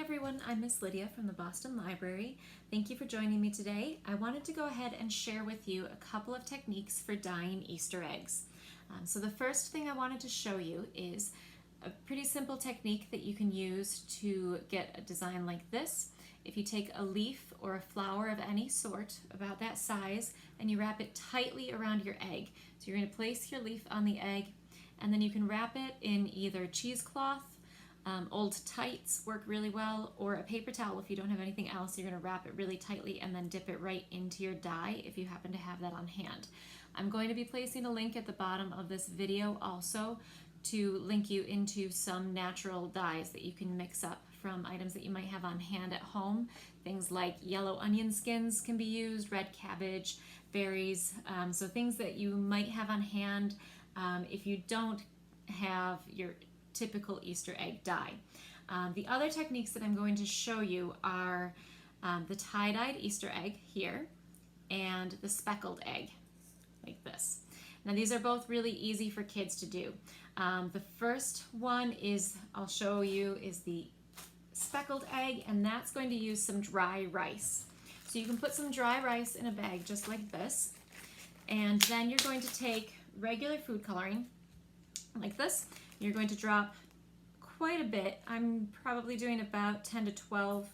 everyone, I'm Miss Lydia from the Boston Library. Thank you for joining me today. I wanted to go ahead and share with you a couple of techniques for dyeing Easter eggs. So the first thing I wanted to show you is a pretty simple technique that you can use to get a design like this. If you take a leaf or a flower of any sort, about that size, and you wrap it tightly around your egg. So you're going to place your leaf on the egg, and then you can wrap it in either cheesecloth, old tights work really well, or a paper towel if you don't have anything else. You're going to wrap it really tightly and then dip it right into your dye if you happen to have that on hand. I'm going to be placing a link at the bottom of this video also to link you into some natural dyes that you can mix up from items that you might have on hand at home. Things like yellow onion skins can be used, red cabbage, berries, so things that you might have on hand if you don't have your typical Easter egg dye. The other techniques that I'm going to show you are the tie-dyed Easter egg here and the speckled egg like this. Now these are both really easy for kids to do. The first one I'll show you is the speckled egg, and that's going to use some dry rice. So you can put some dry rice in a bag just like this, and then you're going to take regular food coloring like this. You're going to drop quite a bit. I'm probably doing about 10 to 12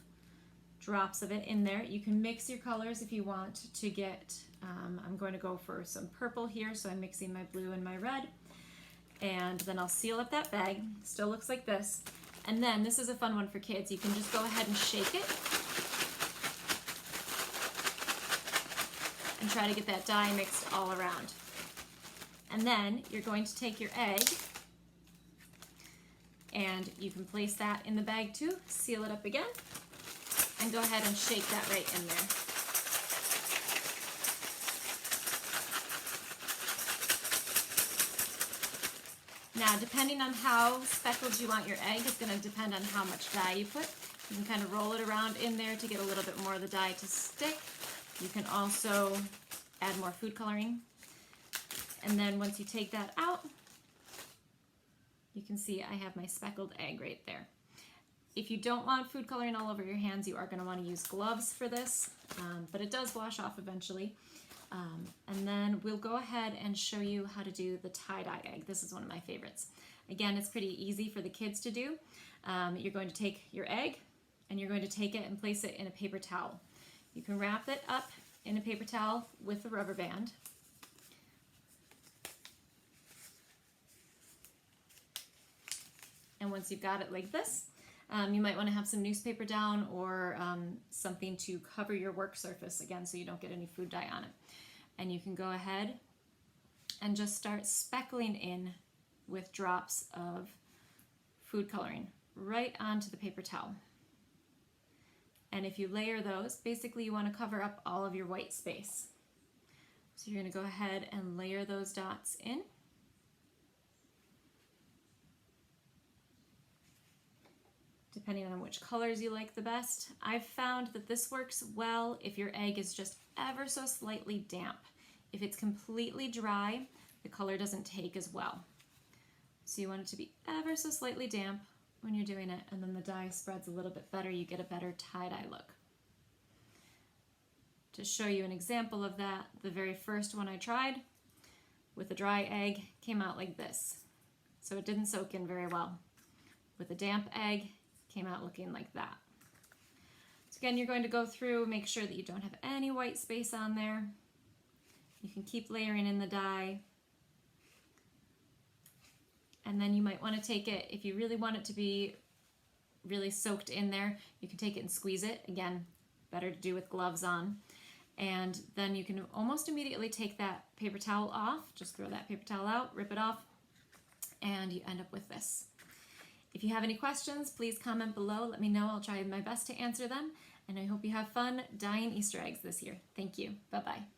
drops of it in there. You can mix your colors if you want to get, I'm going to go for some purple here, so I'm mixing my blue and my red. And then I'll seal up that bag. Still looks like this. And then this is a fun one for kids. You can just go ahead and shake it and try to get that dye mixed all around. And then you're going to take your egg, and you can place that in the bag too, seal it up again, and go ahead and shake that right in there. Now, depending on how speckled you want your egg, it's going to depend on how much dye you put. You can kind of roll it around in there to get a little bit more of the dye to stick. You can also add more food coloring. And then once you take that out, you can see I have my speckled egg right there. If you don't want food coloring all over your hands, you are going to want to use gloves for this, but it does wash off eventually. And then we'll go ahead and show you how to do the tie-dye egg. This is one of my favorites. Again, it's pretty easy for the kids to do. You're going to take your egg, and you're going to take it and place it in a paper towel. You can wrap it up in a paper towel with a rubber band. And once you've got it like this, you might want to have some newspaper down or something to cover your work surface again so you don't get any food dye on it. And you can go ahead and just start speckling in with drops of food coloring right onto the paper towel. And if you layer those, basically you want to cover up all of your white space. So you're going to go ahead and layer those dots in. Depending on which colors you like the best. I've found that this works well if your egg is just ever so slightly damp. If it's completely dry, the color doesn't take as well. So you want it to be ever so slightly damp when you're doing it, and then the dye spreads a little bit better. You get a better tie-dye look. To show you an example of that, the very first one I tried with a dry egg came out like this. So it didn't soak in very well. With a damp egg, came out looking like that. So again, you're going to go through, make sure that you don't have any white space on there. You can keep layering in the dye. And then you might want to take it, if you really want it to be really soaked in there, you can take it and squeeze it. Again, better to do with gloves on. And then you can almost immediately take that paper towel off, just throw that paper towel out, rip it off, and you end up with this. If you have any questions, please comment below. Let me know. I'll try my best to answer them. And I hope you have fun dyeing Easter eggs this year. Thank you. Bye-bye.